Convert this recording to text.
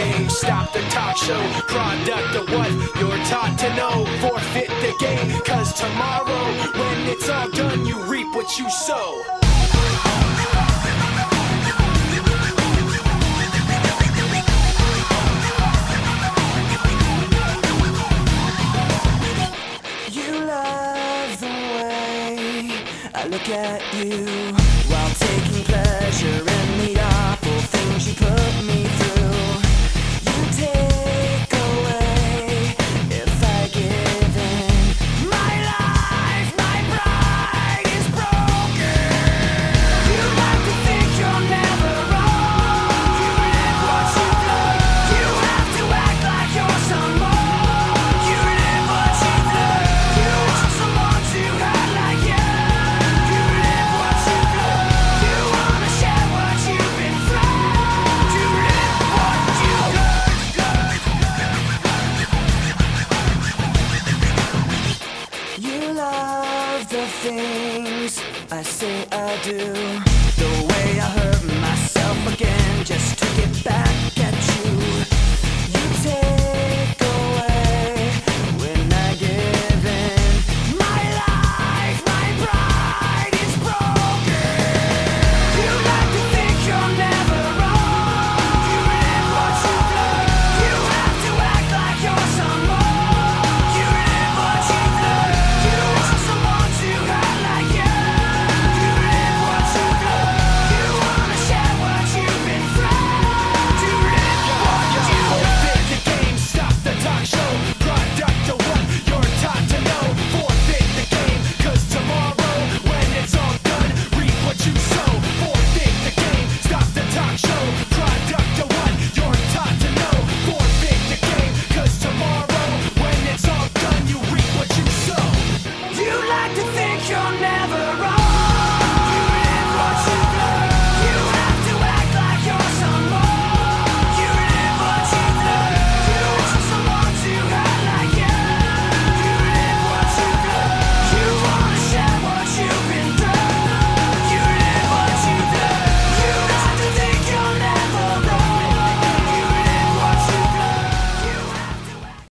game, stop the talk show. Product of what you're taught to know. Forfeit the game, cause tomorrow, when it's all done, you reap what you sow. I look at you while taking pleasure in the awful things you put me through. You take away if I give in. My life, my pride is broken. You like to think you're never wrong. You live what you love. You have to act like you're someone. You live what you love. You want someone to act like you. You love the things I say I do. The